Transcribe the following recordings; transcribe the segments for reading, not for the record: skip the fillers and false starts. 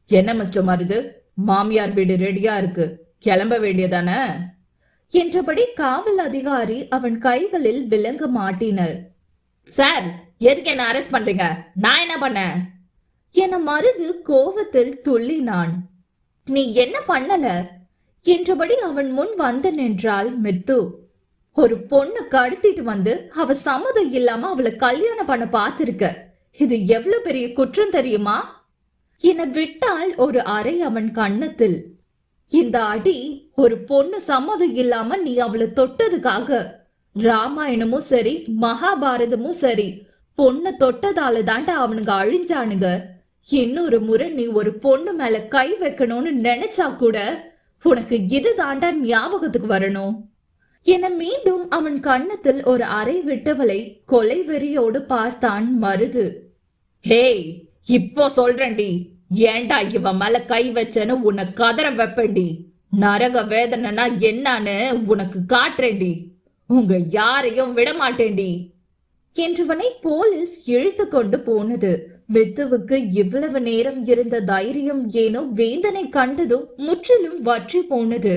என்ன மிஸ்டர் மருது, மாமியார் வீடு ரெடியா இருக்கு, கிளம்ப வேண்டியதானே என்றபடி காவல் அதிகாரி அவன் கைகளில் விலங்க மாட்டினர். சார், எதுக்கு என்ன அரெஸ்ட் பண்றீங்க? நான் என்ன பண்ணேன் என மருது கோவத்தில் துள்ளினான். நீ என்ன பண்ணல என்றபடி அவன் முன் வந்து நின்றாள் மித்து. ஒரு பொண்ணு கடத்திட்டு வந்து அவ சம்மதம் இல்லாம அவளை கல்யாணம் பண்ண பாத்திருக்க, இது எவ்வளவு பெரிய குற்றம் தெரியுமா என விட்டால் ஒரு அறை அவன் கன்னத்தில். இந்த அடி ஒரு பொண்ணு சம்மதம் இல்லாம நீ அவளை தொட்டதுக்காக. ராமாயணமும் சரி மகாபாரதமும் சரி பொண்ணை தொட்டதால தாண்டா அவனுங்க அழிஞ்சானுங்க. இன்னொரு முறை நீ ஒரு பொண்ணு மேல கை வைக்கணும்னு நினைச்சா கூட உனக்கு இது தாண்டா ஞாபகத்துக்கு வரணும் என மீண்டும் அவன் கன்னத்தில் ஒரு அறை விட்டவளை கொலை வெறியோடு பார்த்தான் மருது. ஹேய், இப்போ சொல்றேன்டி, ஏண்டா இவன் மேல கை வச்சேன்னு உன்னை கதற வைப்பேன்டி. நரக வேதனைனா என்னன்னு உனக்கு காட்டுறேன்டி. உங்க யாரையும் விடமாட்டேன்டி என்றவனை போலீஸ் இழுத்து கொண்டு போனது. மித்துவுக்கு இவ்வளவு நேரம் இருந்த தைரியம் ஏனோ வேந்தனை கண்டதும் முற்றிலும் வற்றி போனது.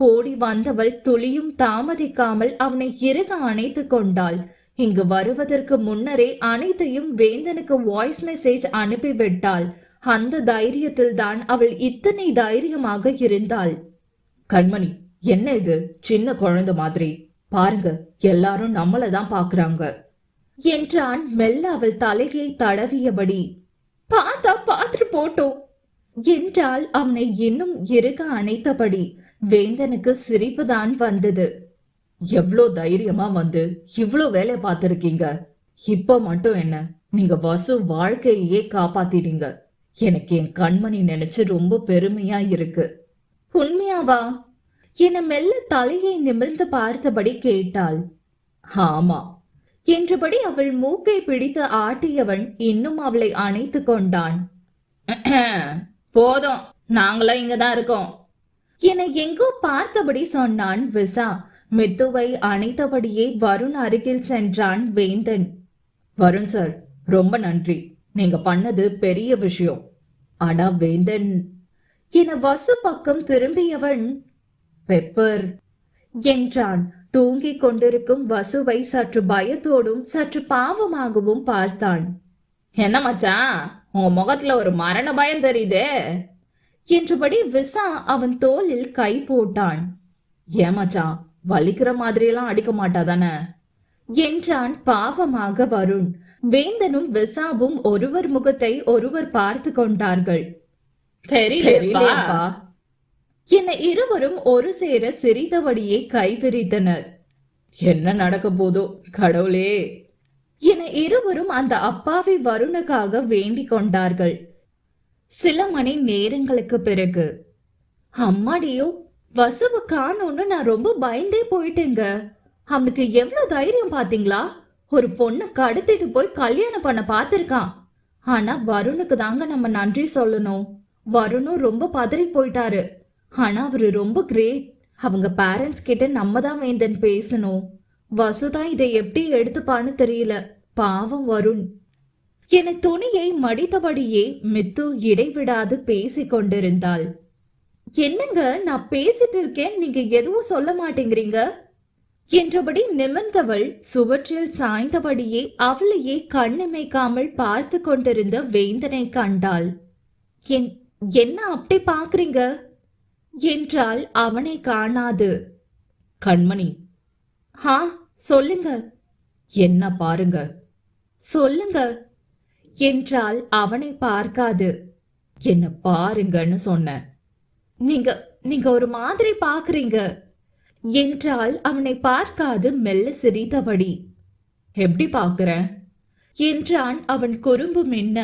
ஓடி வந்தவள் துளியும் தாமதிக்காமல் அவனை இறுக அணைத்து கொண்டாள். இங்கு வருவதற்கு முன்னரே அனைத்தையும் வேந்தனுக்கு வாய்ஸ் மெசேஜ் அனுப்பிவிட்டாள். அந்த தைரியத்தில் தான் அவள் இத்தனை தைரியமாக இருந்தாள். கண்மணி, என்ன இது சின்ன குழந்தை மாதிரி? பாருங்க, எல்லாரும் நம்மளதான் பாக்குறாங்க என்றான் மெல்ல அவள் தலையை தடவியபடி. பார்த்தா பார்த்துட்டு போட்டோம் என்றால் அவனை இன்னும் இறுக அணைத்தபடி. வேந்தனுக்கு சிரிப்பு தான் வந்தது. எவ்வளோ தைரியமா வந்து இவ்வளோ வேலை பார்த்திருக்கீங்க. இப்ப மட்டும் என்ன, நீங்க வசு வாழ்க்கையே காப்பாத்திட்டீங்க. எனக்கு என் கண்மணி நினைச்சு ரொம்ப பெருமையா இருக்கு. உண்மையாவா என மெல்ல தலையை நிமிர்ந்து பார்த்தபடி கேட்டாள். ஆமா என்றபடி அவள் மூக்கை பிடித்து ஆட்டியவன் இன்னும் அவளை அணைத்து கொண்டான். போதும், நாங்களும் இங்கதான் இருக்கோம் என எங்கோ பார்த்தபடி சொன்னான் விசா. மித்துவை அணைத்தபடியே வருண் அருகில் சென்றான் வேந்தன். வருண் சார், ரொம்ப நன்றி. நீங்க பண்ணது பெரிய விஷயம். ஆனா வேந்தன் என வசு பக்கம் திரும்பியவன் பெப்பர் என்றான். தூங்கிக் கொண்டிருக்கும் வசுவை சற்று பயத்தோடும் சற்று பாவமாகவும் பார்த்தான். என்ன மச்சான், உங்க முகத்துல ஒரு மரண பயம் தெரியுதே என்றபடி விசா அவன் தோளில் கை போட்டான். ஏமாச்சான், வலிக்கிற மாதிரியெல்லாம் அடிக்க மாட்டாதானே என்றான் பாவமாக வருண். வேந்தனும் விசாவும் ஒருவர் முகத்தை ஒருவர் பார்த்து கொண்டார்கள். தெரியலையப்பா என இருவரும் ஒரு சேர சிரித்தபடியே கைவிரித்தனர். என்ன நடக்க போதோ கடவுளே என இருவரும் அந்த அப்பாவி வருணுக்காக வேண்டிக் கொண்டார்கள். சில மணி நேரங்களுக்கு பிறகு, அம்மாடியோ, வசுவை காணோன்னு நான் ரொம்ப பயந்தே போயிட்டேங்க. அவனுக்கு எவ்வளவு தைரியம் பாத்தீங்களா? ஒரு பொண்ணை கடத்திட்டு போய் கல்யாணம் பண்ண பாத்திருக்கான். ஆனா வருணுக்கு தாங்க நம்ம நன்றி சொல்லணும். வருணும் ரொம்ப பதறி போயிட்டாரு. ஆனா அவரு ரொம்ப கிரேட். அவங்க பேரண்ட்ஸ் கிட்ட நம்ம தான் வேந்தன் பேசணும். வசுதான் இதை எப்படி எடுத்துப்பான்னு தெரியல. பாவம் வருண் என துணியை மடித்தபடியே மித்து இடைவிடாது பேசிக் கொண்டிருந்தாள். என்னங்க, நான் பேசிட்டு இருக்கேன், நீங்க எதுவும் சொல்ல மாட்டேங்கிறீங்க என்றபடி நிமிர்ந்தவள் சுவற்றில் சாய்ந்தபடியே அவளையே கண்ணிமைக்காமல் பார்த்து கொண்டிருந்த வேந்தனை கண்டாள். என்ன அப்படி பாக்குறீங்க என்றால் அவனை காணாது. கண்மணி. ஹா, சொல்லுங்க. என்ன பாருங்க. சொல்லுங்க என்றால் அவனை பார்க்காது. என்ன பாருங்கன்னு சொன்ன. நீங்க ஒரு மாதிரி பாக்குறீங்க என்றால் அவனை பார்க்காது மெல்ல சிரித்தபடி. எப்படி பாக்குற என்றான் அவன் குறும்பு மின்ன.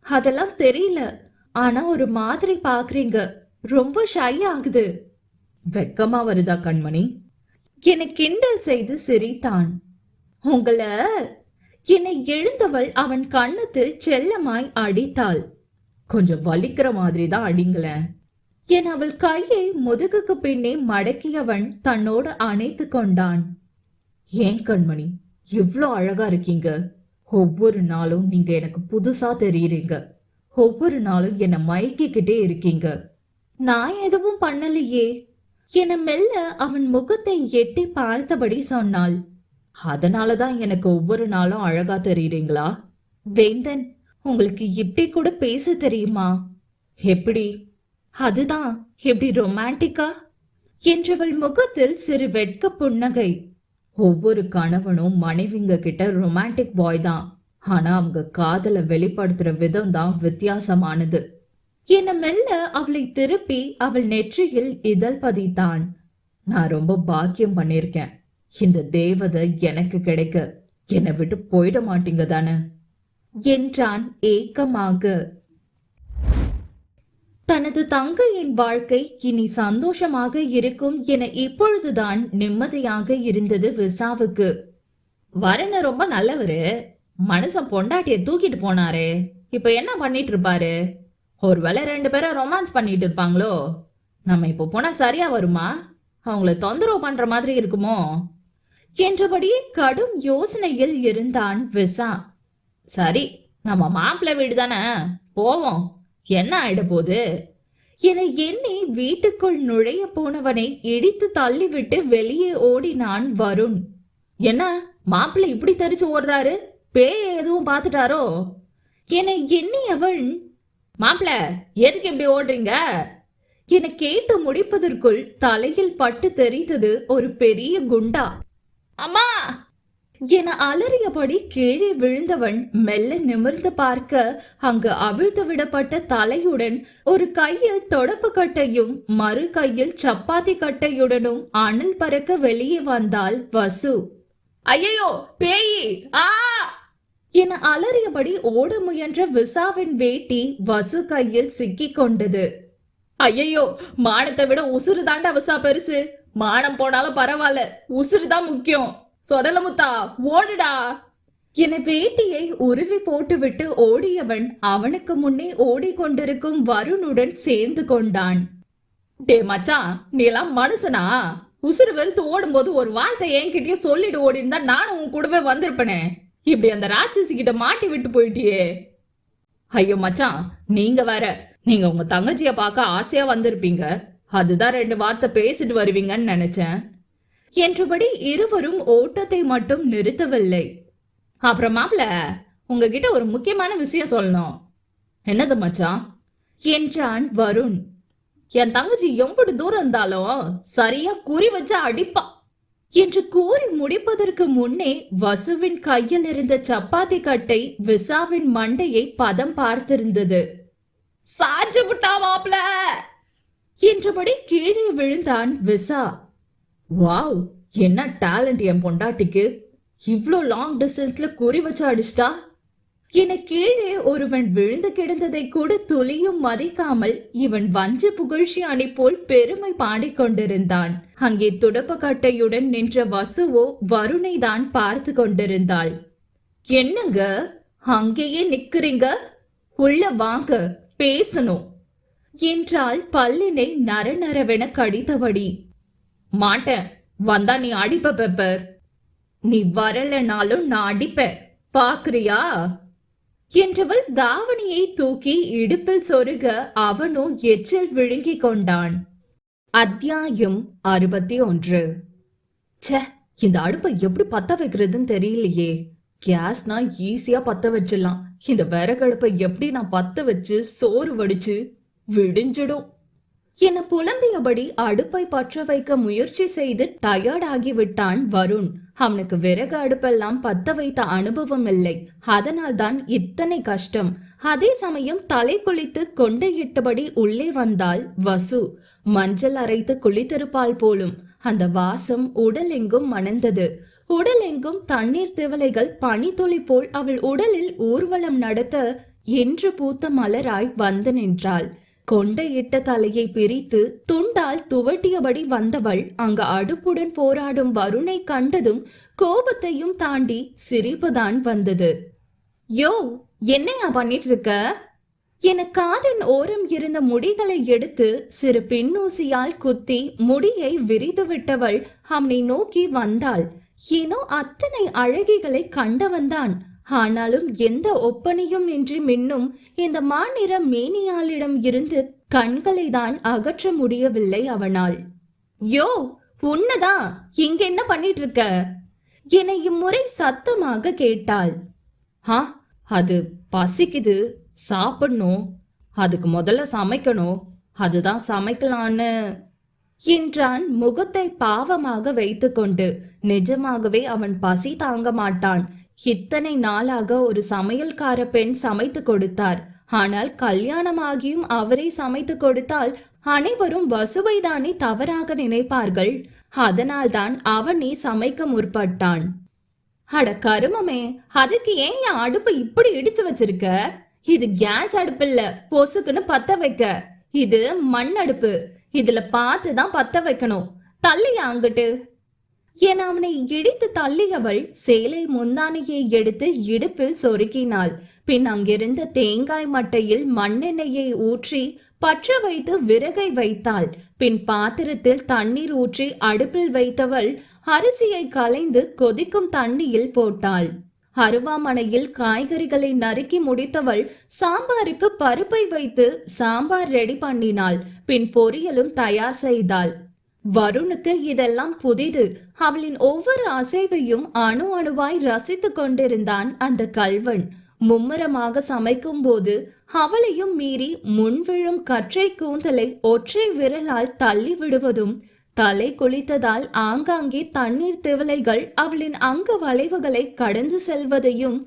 அதெல்லாம் தெரியல, ஆனா ஒரு மாதிரி பாக்குறீங்க. ரொம்ப ஷை ஆகுது. வெக்கமா வருதா கண்மணி என கிண்டல் செய்து சிரித்தான். உங்களை என எழுந்தவள் அவன் கன்னத்தில் செல்லமாய் அடித்தாள். கொஞ்சம் வலிக்கிற மாதிரி தான் அடிங்களேன் என அவள் கையை முதுகுக்கு பின்னே மடக்கியவன் தன்னோடு அணைத்து கொண்டான். ஏன் கண்மணி, இவ்ளோ அழகா இருக்கீங்க. ஒவ்வொரு நாளும் நீங்க எனக்கு புதுசா தெரியுறீங்க. ஒவ்வொரு நாளும் என்னை மயக்கிக்கிட்டே இருக்கீங்க. நான் எதுவும் பண்ணலையே என மெல்ல அவன் முகத்தை எட்டி பார்த்தபடி சொன்னாள். அதனாலதான் எனக்கு ஒவ்வொரு நாளும் அழகா தெரியுறீங்களா? வேந்தன், உங்களுக்கு இப்படி கூட பேச தெரியுமா? எப்படி? அதுதான், எப்படி ரொமான்டிக்கா என்றவள் முகத்தில் சிறு வெட்க புன்னகை. ஒவ்வொரு கணவனும் மனைவிங்க கிட்ட ரொமான்டிக் பாய் தான். ஆனா அவங்க காதலை வெளிப்படுத்துற விதம் தான் வித்தியாசமானது என மெல்ல அவளை திருப்பி அவள் நெற்றியில் இதழ் பதித்தான். நான் ரொம்ப பாக்கியம் பண்ணிருக்கேன். இந்த தேவதை எனக்கு கிடைக்க என்னை விட்டு போயிட மாட்டீங்க தானே என்றான் ஏக்கமாக. தனது தங்கையின் வாழ்க்கை இனி சந்தோஷமாக இருக்கும் என இப்பொழுதுதான் நிம்மதியாக இருந்தது விசாவுக்கு. வரன ரொம்ப நல்லவரு. மனுஷன் பொண்டாட்டிய தூக்கிட்டு போனாரே, இப்ப என்ன பண்ணிட்டு இருப்பாரு? ஒருவேளை 2 பேரும் ரொமான்ஸ் பண்ணிட்டு இருப்பாங்களோ? நம்ம இப்ப போனா சரியா வருமா? அவங்கள தொந்தரவு பண்ற மாதிரி இருக்குமோ என்றபடியே கடும் யோசனையில் இருந்தான் விசா. சரி, நம்ம மாப்பிள்ளை வீடு தானே, போவோம், என்ன ஆயிட போகுது என எண்ணி வீட்டுக்குள் நுழைய போனவனை இடித்து தள்ளிவிட்டு வெளியே ஓடினான் வருண். என்ன மாப்பிள்ளை இப்படி தெரிச்சு ஓடுறாரு? பேய் எதுவும் பார்த்துட்டாரோ என எண்ணியவன், மாப்பிள்ள எதுக்கு இப்படி ஓடுறீங்க என கேட்டு முடிப்பதற்குள் தலையில் பட்டு தெரிந்தது ஒரு பெரிய குண்டா. அம்மா என அலறியபடி கீழே விழுந்தவன் மெல்ல நிமிர்ந்து பார்க்க அங்கு அவிழ்த்து விடப்பட்ட தலையுடன் ஒரு கையில் தொடப்பு கட்டையும் மறு கையில் சப்பாத்தி கட்டையுடனும் அனல் பறக்க வெளியே வந்தாள் வசு. ஐயோ பேயி ஆ என அலறியபடி ஓட முயன்ற விசாவின் வேட்டி வசு கையில் சிக்கிக் கொண்டது. ஐயோ, மானத்தை விட உசுறு தாண்டா விசா பெருசு. மானம் போனாலும் பரவாயில்ல, உசுறுதான் முக்கியம். சொடலமுத்தா ஓடுடா என வேட்டியை உருவி போட்டுவிட்டு ஓடியவன் அவனுக்கு முன்னே ஓடிக்கொண்டிருக்கும் வருணுடன் சேர்ந்து கொண்டான். டே மச்சான், நீ எல்லாம் மனுஷனா? உசுறு வெறுத்து ஓடும்போது ஒரு வார்த்தை என்கிட்டயும் சொல்லிட்டு ஓடி இருந்தா நானும் உன் கூடவே வந்திருப்பனே. இப்படி அந்த ராட்சசி கிட்ட மாட்டி விட்டு போயிட்டியே. ஐயோ மச்சான், நீங்க வேற. நீங்க உங்க தங்கச்சிய பார்க்க ஆசையா வந்திருப்பீங்க, அதுதான் 2 வார்த்தை பேசிட்டு வருவீங்கன்னு நினைச்சேன் என்றபடி இருவரும் ஓட்டத்தை மட்டும் நிறுத்தவில்லை. அப்புறம் மாப்பிள்ள, உங்ககிட்ட ஒரு முக்கியமான விஷயம் சொல்லணும். என்னது மச்சான் என்றான் வருண். என் தங்கச்சி எம்பது தூரம் இருந்தாலும் சரியா குறி வச்சா அடிப்பா என்று கூறி முடிப்பதற்கு முன்னே வசுவின் கையில் இருந்த சப்பாத்தி கட்டை விசாவின் மண்டையை பதம் பார்த்திருந்தது. சாஞ்சு விட்டா மாப்பிள்ள என்றபடி கீழே விழுந்தான் விசா. வாவ், என்ன டேலண்ட் என் பொண்டாட்டிக்கு! இவ்ளோ லாங் டிஸ்டன்ஸ்ல குறி வச்சு அடிச்சிட்டா என கீழே ஒருவன் விழுந்து கிடந்ததை கூட துளியும் மதிக்காமல் இவன் வஞ்ச புகழ்ச்சி அணி போல் பெருமை பாடிக்கொண்டிருந்தான். அங்கே துடப்ப கட்டையுடன் நின்ற வசுவோ வருணை தான் பார்த்து கொண்டிருந்தாள். என்னங்க அங்கேயே நிக்கிறீங்க? உள்ள வாங்க, பேசணும் என்றால் பல்லினை நரநரவென கடித்தபடி. மாட்டேன், வந்தா நீ அடிப்ப பெப்பர். நீ வரலனாலும் நான் அடிப்பேன், பாக்குறியா என்றவள் தாவணியை தூக்கி இடுப்பில் சொருக அவனோ எச்சில் விழுங்கி கொண்டான். அத்தியாயம் 61. ச்சே, இந்த அடுப்பை எப்படி பத்த வைக்கிறதுன்னு தெரியலையே. கேஸ்னா ஈஸியா பத்த வச்சிடலாம். இந்த விறகடுப்பை எப்படி நான் பத்த வச்சு சோறு வடிச்சு விடிஞ்சிடும் என புலம்பியபடி அடுப்பை பற்ற வைக்க முயற்சி செய்து டயர்ட் ஆகிவிட்டான் வருண். அவனுக்கு விறகு அடுப்பெல்லாம் பத்த வைத்த அனுபவம் இல்லை, அதனால் தான் இத்தனை கஷ்டம். அதே சமயம் தலை குளித்து கொண்டையிட்டபடி உள்ளே வந்தாள் வசு. மஞ்சள் அரைத்து குளித்திருப்பாள் போலும். அந்த வாசம் உடலெங்கும் மணந்தது. உடலெங்கும் தண்ணீர் திவலைகள் பனித்துளி போல் அவள் உடலில் ஊர்வலம் நடத்த என்று பூத்த மலராய் வந்து நின்றாள். கொண்டையிட்ட தலையை பிரித்து துண்டால் துவட்டியபடி வந்தவள் அங்கு அடுப்புடன் போராடும் வருணை கண்டதும் கோபத்தையும் தாண்டி சிரிப்புதான் வந்தது. யோ, என்னையா பண்ணிட்டு இருக்க என காதின் ஓரம் இருந்த முடிகளை எடுத்து சிறு பின்னூசியால் குத்தி முடியை விரித்து விட்டவள் அவனை நோக்கி வந்தாள். ஏனோ அத்தனை அழகிகளை கண்டவன்தான். ஆனாலும் எந்த ஒப்பனையும் இன்றி மின்னும் இந்த மாநிற மேனியாளிடம் இருந்து கண்களை தான் அகற்ற முடியவில்லை அவனால். யோ, உன்னதான் இங்க என்ன பண்ணிட்டு இருக்க என இம்முறை சத்தமாக கேட்டாள். அது பசிக்குது, சாப்பிடணும், அதுக்கு முதல்ல சமைக்கணும், அதுதான் சமைக்கலான்னு என்றான் முகத்தை பாவமாக வைத்துக்கொண்டு. நிஜமாகவே அவன் பசி தாங்க மாட்டான். இத்தனை நாளாக ஒரு சமையல்கார பெண் சமைத்து கொடுத்தார். ஆனால் கல்யாணமாகியும் அவரை சமைத்து கொடுத்தால் அனைவரும் வசுவைதானே தவறாக நினைப்பார்கள். அதனால்தான் அவனே சமைக்க முற்பட்டான். அட கருமமே, அதுக்கு ஏன் என் அடுப்பு இப்படி இடிச்சு வச்சிருக்க? இது கேஸ் அடுப்பு இல்ல, பொசுக்குன்னு பத்த வைக்க. இது மண் அடுப்பு, இதுல பார்த்துதான் பத்த வைக்கணும். தள்ளியா அங்கிட்டு என அவனை இடித்து தள்ளியவள் சேலை முந்தானையை எடுத்து இடுப்பில் சொருக்கினாள். பின் அங்கிருந்த தேங்காய் மட்டையில் மண்ணெண்ணெயை ஊற்றி பற்ற வைத்து விறகை வைத்தாள். பின் பாத்திரத்தில் தண்ணீர் ஊற்றி அடுப்பில் வைத்தவள் அரிசியை கலைந்து கொதிக்கும் தண்ணியில் போட்டாள். அருவாமனையில் காய்கறிகளை நறுக்கி முடித்தவள் சாம்பாருக்கு பருப்பை வைத்து சாம்பார் ரெடி பண்ணினாள். பின் பொரியலும் தயார் செய்தாள். வருணுக்கு இதெல்லாம் புதிது. அவளின் ஒவ்வொரு அசைவையும் அணு அணுவாய் ரசித்துக் கொண்டிருந்தான் அந்த கல்வன். மும்முரமாக சமைக்கும் போது அவளையும் மீறி முன்விழும் கற்றை கூந்தலை ஒற்றை விரலால் தள்ளி விடுவதும், தலை குளித்ததால் ஆங்காங்கே தண்ணீர் திவலைகள் அவளின் அங்க வளைவுகளை கடந்து செல்வதையும்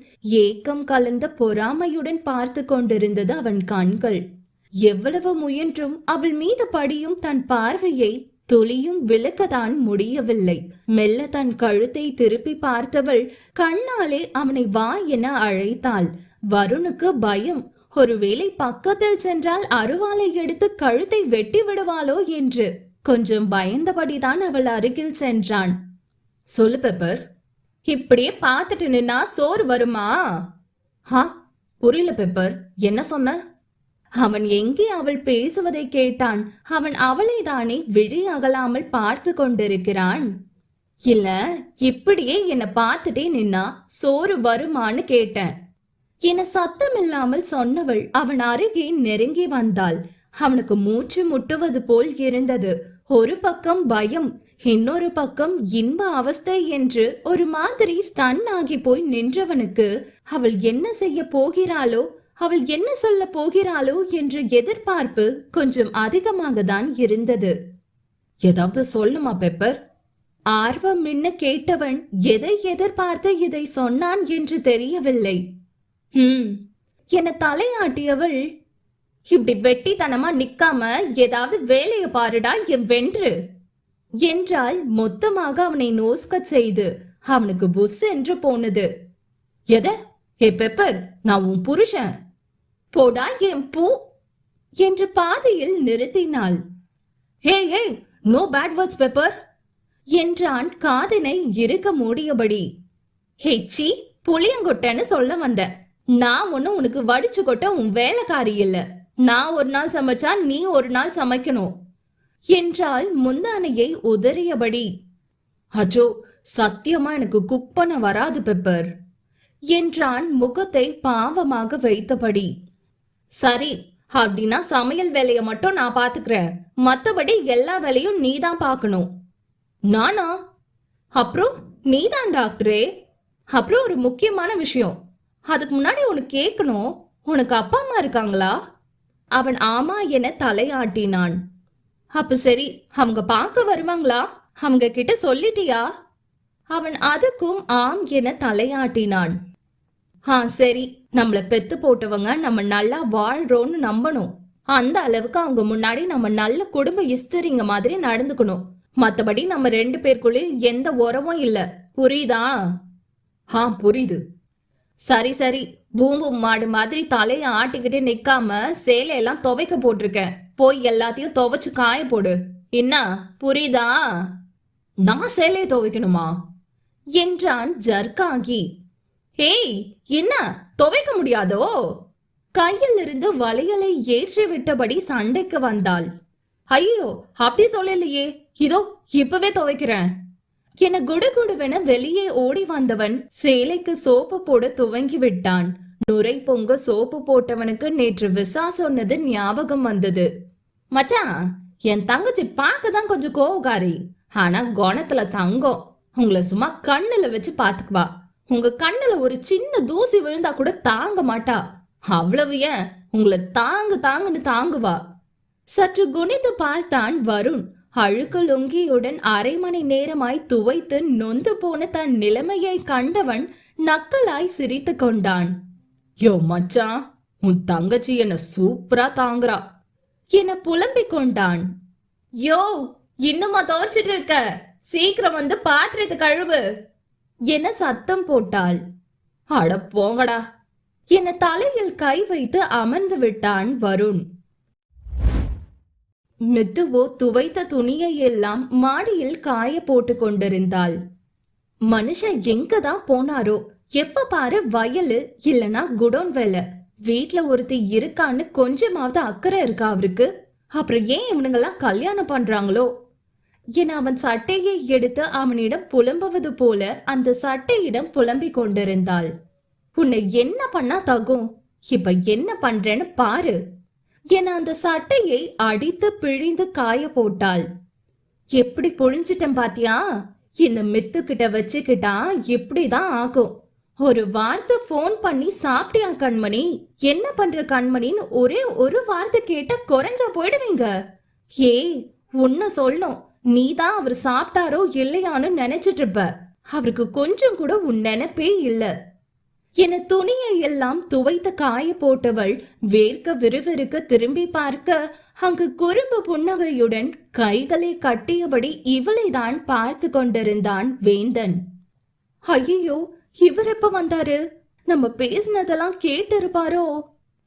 ஏக்கம் கலந்த பொறாமையுடன் பார்த்து கொண்டிருந்தது அவன் கண்கள். எவ்வளவு முயன்றும் அவள் மீது படியும் தன் பார்வையை துளியும் விளக்கத்தான் முடியவில்லை. மெல்ல தன் கழுத்தை திருப்பி பார்த்தவள் கண்ணாலே அவனை வா என அழைத்தாள். வருணுக்கு பயம். ஒருவேளை பக்கத்தில் சென்றால் அருவாளை எடுத்து கழுத்தை வெட்டி விடுவாளோ என்று கொஞ்சம் பயந்தபடிதான் அவள் அருகில் சென்றான். சொல்லு பெப்பர், இப்படியே பார்த்துட்டு நின்னா சோறு வருமா? புரியல பெப்பர், என்ன சொன்ன? அவன் எங்கே அவள் பேசுவதை கேட்டான். அவன் அவளை தானே விழி அகலாமல் பார்த்து கொண்டிருக்கிறான். இல்ல, இப்படியே என்ன பார்த்துட்டே நின்னா சோறு வருமான்னு கேட்டேன் என சத்தமில்லாமல் சொன்னவள் அவன் அருகே நெருங்கி வந்தாள். அவனுக்கு மூச்சு முட்டுவது போல் இருந்தது. ஒரு பக்கம் பயம், இன்னொரு பக்கம் இன்ப அவஸ்தை என்று ஒரு மாதிரி ஸ்டன் ஆகி போய் நின்றவனுக்கு அவள் என்ன செய்ய போகிறாளோ, அவள் என்ன சொல்ல போகிறாளோ என்ற எதிர்பார்ப்பு கொஞ்சம் அதிகமாக தான் இருந்தது. ஏதாவது சொல்லுமா பெப்பர்? ஆர்வம் மின்ன கேட்டவன் எதை எதிர்பார்த்து இதை சொன்னான் என்று தெரியவில்லை. என தலையாட்டியவள், இப்படி வெட்டித்தனமா நிக்காம ஏதாவது வேலைய பாருடா என் வென்று என்றால் மொத்தமாக அவனை நோஸ்க செய்து அவனுக்கு புஸ் என்று போனது. எத? ஏ பெப்பர், நான் உன் புருஷன், போடா என் பூ என்று பாதியில் நிறுத்தினாள். ஹே ஹே, நோ பேட் வேர்ட்ஸ் பெப்பர் என்றான் காதினை இருக்க மூடியபடி. ஹெச்சி, புளியங்கொட்டன்னு சொல்ல வந்த. நான் ஒன்னும் உனக்கு வடிச்சு கொட்ட உன் வேலைக்காரி இல்ல. நான் ஒரு நாள் சமைச்சா நீ ஒரு நாள் சமைக்கணும் என்றால் முந்தானையை உதறியபடி. அச்சோ, சத்தியமா எனக்கு குக் பண்ண வராது பெப்பர் என்றான் முகத்தை பாவமாக வைத்தபடி. சரி, அப்படின்னா சமையல் வேலையை மட்டும் நான் பாத்துக்கிறேன், மத்தபடி எல்லா வேலையும் நீதான் பாக்கணும். நானா? அப்புறம் நீதான் டாக்டரே. அப்புறம் ஒரு முக்கியமான விஷயம், அதுக்கு முன்னாடி உனக்கு கேட்கணும், உனக்கு அப்பா அம்மா இருக்காங்களா? அவன் ஆமா என தலையாட்டினான். அப்ப சரி, அவங்க பார்க்க வருவாங்களா? அவங்க கிட்ட சொல்லிட்டியா? அவன் அதுக்கும் ஆம் என தலையாட்டினான். சரி, நம்மள பெத்து போட்டவங்க நம்ம நல்லா வாழ்றோம்னு நம்பணும். அந்த அளவுக்கு அவங்க முன்னாடி நம்ம நல்ல குடும்ப இஸ்திரிங்க மாதிரி நடந்துக்கணும். மத்தபடி நம்ம 2 பேருக்குள்ளயும் எந்த உறவும் இல்ல, புரியுதா? புரியுது. சரி சரி, பூம்பும் மாடு மாதிரி தலைய ஆட்டிக்கிட்டு நிக்காம சேலையெல்லாம் துவைக்க போட்டிருக்கேன், போய் எல்லாத்தையும் துவைச்சு காய போடு. என்ன, புரியுதா? நான் சேலையை துவைக்கணுமா என்றான் ஜர்க்காகி. ஏய், என்ன துவைக்க முடியாதோ? கையில் இருந்து வளையலை ஏற்றி விட்டபடி சண்டைக்கு வந்தாள். ஐயோ, அப்படி சொல்லலையே, இதோ இப்பவே துவைக்கிறேன் என குடுகுடுவென வெளியே ஓடி வந்தவன் சேலைக்கு சோப்பு போட துவங்கி விட்டான். நுரை பொங்க சோப்பு போட்டவனுக்கு நேற்று விசா சொன்னது ஞாபகம் வந்தது. மச்சான், என் தங்கச்சி பார்க்கதான் கொஞ்சம் கோவக்காரி, ஆனா குணத்துல தங்கம். உங்களை சும்மா கண்ணுல வச்சு பாத்துக்குவா. உங்க கண்ணுல ஒரு சின்ன தூசி விழுந்தா கூட தாங்க மாட்டா. அவ்வளவு ஏன், உங்களை தாங்குன்னு தாங்குவா. சற்று குனிந்து பார்த்தான் வருண். அழுக்கு லுங்கியுடன் அரை மணி நேரமாய் துவைத்து நொந்து போன தன் நிலைமையை கண்டவன் நக்கலாய் சிரித்து கொண்டான். யோ மச்சான், உன் தங்கச்சி என்ன சூப்பரா தாங்குறா என புலம்பிக் கொண்டான். யோ, இன்னுமா துவைச்சிட்டு இருக்க? சீக்கிரம் வந்து பாத்திரத்து கழுவு என சத்தம் போட்டாள். அட போங்கடா என தலையில் கை வைத்து அமர்ந்து விட்டான் வருண். மித்துவோ துவைத்த துணியை எல்லாம் மாடியில் காய போட்டு கொண்டிருந்தாள். மனுஷன் எங்கதான் போனாரோ? எப்ப பாரு வயலு இல்லனா குடோன் வேலை. வீட்டுல ஒருத்தி இருக்கான்னு கொஞ்சமாவது அக்கறை இருக்கா அவருக்கு? அப்புறம் ஏன் இவனுங்கெல்லாம் கல்யாணம் பண்றாங்களோ என அவன் சட்டையை எடுத்து அவனிடம் புலம்புவது போல அந்த சட்டையிடம் புலம்பிக் கொண்டிருந்தாள். உன்னை என்ன பண்ணா தகும்? இப்ப என்ன பண்றேன்னு பாரு என அந்த சட்டையை அடித்து பிழிந்து காய போட்டாள். எப்படி புழிஞ்சிட்டேன் பாத்தியா? இந்த மித்து கிட்ட வச்சுக்கிட்டா இப்படிதான் ஆகும். ஒரு வார்த்தை போன் பண்ணி சாப்பிட்டியா கண்மணி, என்ன பண்ற கண்மணின்னு ஒரே ஒரு வார்த்தை கேட்டா குறைஞ்சா போயிடுவீங்க. ஏய், உன்ன சொல்லணும், நீதான் அவர் சாப்பிட்டாரோ இல்லையான்னு நினைச்சிட்டு இருப்ப. அவருக்கு கொஞ்சம் கூட உன் நினைப்பே இல்ல என துணியை எல்லாம் துவைத்து காய போட்டவள் வேர்க்க விறுவிறுக்க திரும்பி பார்க்க அங்கு குறும்பு புன்னகையுடன் கைகளை கட்டியபடி இவளை தான் பார்த்து கொண்டிருந்தான் வேந்தன். ஐயோ, இவர் எப்ப வந்தாரு? நம்ம பேசினதெல்லாம் கேட்டு இருப்பாரோ?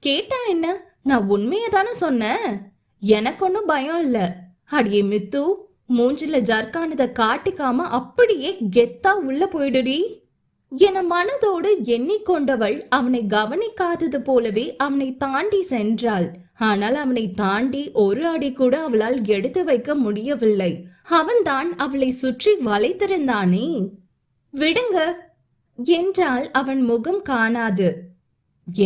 கேட்டா என்ன, நான் உண்மையதானே சொன்னேன். எனக்கு ஒன்னும் பயம் இல்ல. அடியே மித்து, மூஞ்சில ஜர்க்கானத காட்டிக்காம அப்படியே கெத்தா உள்ள போயிடுடி என மனதோடு எண்ணிக்கொண்டவள் அவனை கவனிக்காதது போலவே அவனை தாண்டி சென்றாள். ஆனால் அவனை தாண்டி ஒரு அடி கூட அவளால் எடுத்து வைக்க முடியவில்லை. அவன்தான் அவளை சுற்றி வளைத்திருந்தானே. விடுங்க என்றால் அவன் முகம் காணாது.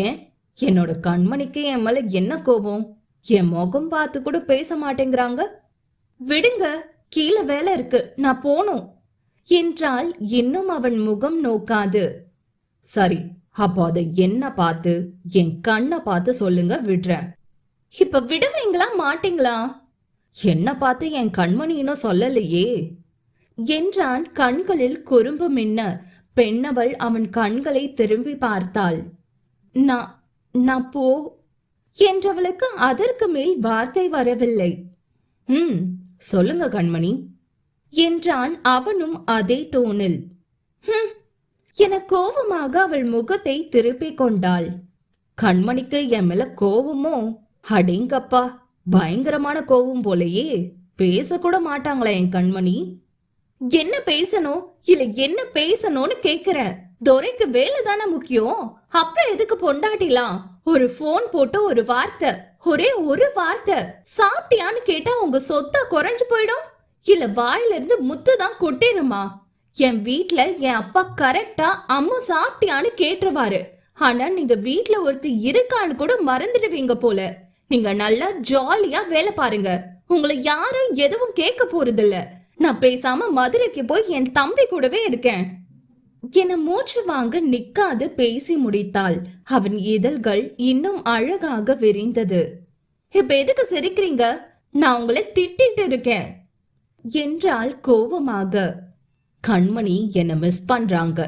ஏன், என்னோட கண்மணிக்கு என் மேல என்ன கோபம்? என் முகம் பார்த்து கூட பேச மாட்டேங்கிறாங்க. விடுங்க, கீழே வேலை இருக்கு, நான் போனும் என்றால் இன்னும் அவன் முகம் நோக்காது. சரி, அப்போ அதை என்ன பார்த்து, என் கண்ணை பார்த்து சொல்லுங்க, விடுறேன். இப்ப விடுவீங்களா மாட்டீங்களா? என்ன பார்த்து என் கண்மணின்னு சொல்லலையே என்றான் கண்களில் குறும்பு மின்ன. பெண்ணவள் அவன் கண்களை திரும்பி பார்த்தாள். நான் போ என்றவளுக்கு அதற்கு மேல் வார்த்தை வரவில்லை. சொல்லுங்க கண்மணி என்றான் அவனும் அதே டோனில். என கோபமாக அவள் முகத்தை திருப்பிக் கொண்டாள். கண்மணிக்கு என் மேல கோபமோ? அடேங்கப்பா, பயங்கரமான கோபம் போலையே. பேசக்கூட மாட்டாங்களா என் கண்மணி? என்ன பேசணும் இல்ல என்ன பேசணும்னு கேக்குறேன். துரைக்கு வேலை தானே முக்கியம். அப்புறம் எதுக்கு பொண்டாட்டிலாம்? ஒரு போன் போட்டு ஒரு வார்த்தை, ஒரே ஒரு வார்த்தை சாப்பிட்டியான்னு கேட்டா உங்க சொத்தா குறைஞ்சு போயிடும். இல்ல வாயில இருந்து முத்து தான் கொட்டிருமா? என் வீட்டுல என் அப்பா கரெக்டா அம்மா சாப்பிட்டியான்னு கேட்டுருவாரு. ஆனா நீங்க வீட்டுல ஒருத்தி இருக்கான்னு கூட மறந்துடுவீங்க போல. நீங்க நல்லா ஜாலியா வேலை பாருங்க. உங்களை யாரும் எதுவும் கேட்க போறது இல்ல. நான் பேசாம மதுரைக்கு போய் என் தம்பி கூடவே இருக்கேன் என மூச்சு வாங்க நிக்காது பேசி முடித்தாள். அவன் இதழ்கள் இன்னும் அழகாக விரிந்தது. இப்ப எதுக்கு சிரிக்கிறீங்க? நான் உங்களை திட்டிட்டு இருக்கேன் என்றாள் கோபமாக. கண்மணி என்ன மிஸ் பண்றாங்க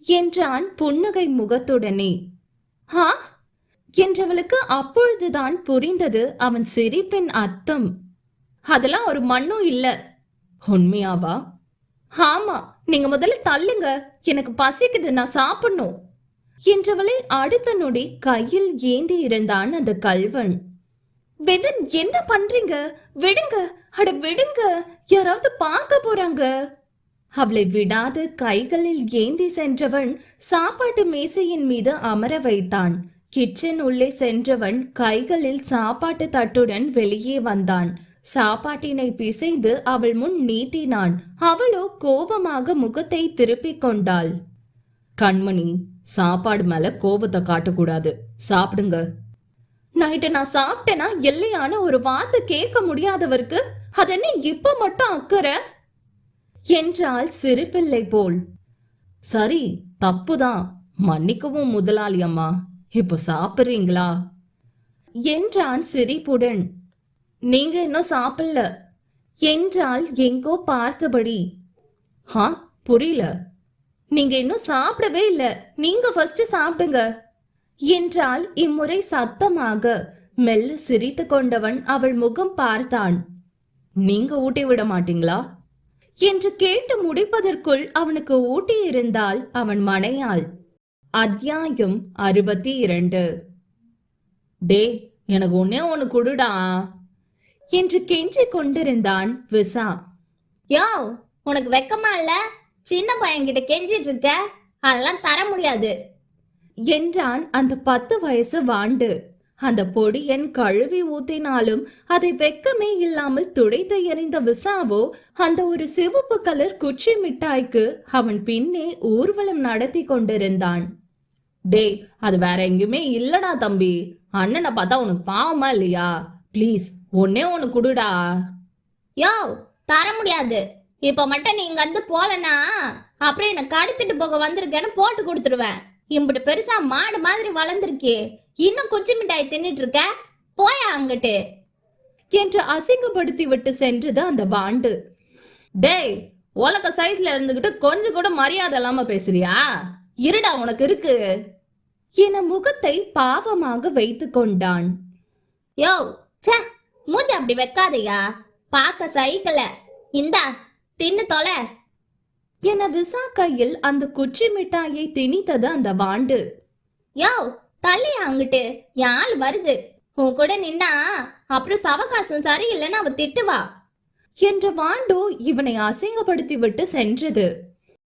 என்றான் புன்னகை முகத்துடனே. ஹா என்றவளுக்கு அப்பொழுதுதான் புரிந்தது அவன் சிரிப்பின் அர்த்தம். அதெல்லாம் ஒரு மண்ணும் இல்ல. உண்மையாவா? ஆமா, நீங்க முதல்ல தள்ளுங்க, எனக்கு பசிக்குது, நான் சாப்பிடணும் என்றவளை அடுத்த நொடி கையில் ஏந்தி இருந்தான் அந்த கல்வன். வெதன், என்ன பண்றீங்க? விடுங்க, அட விடுங்க, யாராவது பார்க்க போறாங்க. அவளை விடாது கைகளில் ஏந்தி சென்றவன் சாப்பாட்டு மேசையின் மீது அமர வைத்தான். கிச்சன் உள்ளே சென்றவன் கைகளில் சாப்பாட்டு தட்டுடன் வெளியே வந்தான். சாப்பாட்டினை பிசைந்து அவள் முன் நீட்டினான். அவளோ கோபமாக முகத்தை திருப்பிக் கொண்டாள். கண்மணி, சாப்பாடு மேல கோபத்தை காட்டக்கூடாது, சாப்பிடுங்க. நைட்டு நான் சாப்பிட்டேனா இல்லையான ஒரு வார்த்தை கேட்க முடியாதவருக்கு அதென்ன இப்ப மட்டும் அக்கறை என்றாள் சிறு பிள்ளை போல். சரி, தப்புதான், மன்னிக்கவும் முதலாளி அம்மா. இப்போ சாப்பிடுறீங்களா என்றான் சிரிப்புடன். நீங்க இன்னும் சாப்பிடல என்றால் எங்கோ பார்த்தபடி. ஹா, புரியல. நீங்க இன்னும் சாப்பிடவே இல்ல, நீங்க ஃபர்ஸ்ட் சாப்பிடுங்க என்றால் இம்முறை சத்தமாக. மெல்ல சிரித்து கொண்டவன் அவள் முகம் பார்த்தான். நீங்க ஊட்டி விட மாட்டீங்களா என்று கேட்டு முடிப்பதற்குள் அவனுக்கு ஊட்டி இருந்தால் அவன் மனையாள். அத்தியாயம் 62. டே, எனக்கு ஒன்னே ஒன்னு குடுடா என்று கெஞ்சி கொண்டிருந்தான் விசா. யோ, உனக்கு வெக்கமா இல்ல? சின்ன பையன்கிட்ட கெஞ்சிட்டு இருக்க, அதெல்லாம் தர முடியாது என்றான் அந்த 10 வயசு வாண்டு. அந்த பொடியன் கழுவி ஊத்தினாலும் அதை வெக்கமே இல்லாமல் துடைத்து எறிந்த விசாவோ அந்த ஒரு சிவப்பு கலர் குச்சி மிட்டாய்க்கு அவன் பின்னே ஊர்வலம் நடத்தி கொண்டிருந்தான். டே, அது வேற எங்குமே இல்லடா தம்பி. அண்ணனை பார்த்தா உனக்கு பாவமா இல்லையா? பிளீஸ் ஒன்னே ஒன்னு குடுடா. யோ, தர முடியாது. இப்ப மட்டும் நீங்க வந்து போலனா அப்புறம் என்ன கடத்திட்டு போக வந்திருக்கேன்னு போட்டு கொடுத்துருவேன். இம்புட்டு பெருசா மாடு மாதிரி வளர்ந்துருக்கே, இன்னும் குச்சி மிட்டாய் தின்னுட்டு இருக்க, போயா அங்கிட்டு என்று அசிங்கப்படுத்தி விட்டு சென்றது அந்த வாண்டு. டேய், உலக சைஸ்ல இருந்துகிட்டு கொஞ்சம் கூட மரியாதை இல்லாம பேசுறியா? இருடா உனக்கு இருக்கு என முகத்தை பாவமாக வைத்து கொண்டான். யோ, சே, மூஞ்சி அப்படி வைக்காதையா, பாக்க சைக்கிள. இந்தா தின்னு தொலை என விசா கையில் அந்த குச்சி மிட்டாயை திணித்தது அந்த வாண்டு. யோ, தள்ளியா அங்கிட்டு, யாழ் வருது. உன் கூட நின்னா அப்புறம் சவகாசம் சரியில்லைன்னு அவ திட்டுவா என்ற வாண்டு இவனை அசிங்கப்படுத்தி விட்டு சென்றது.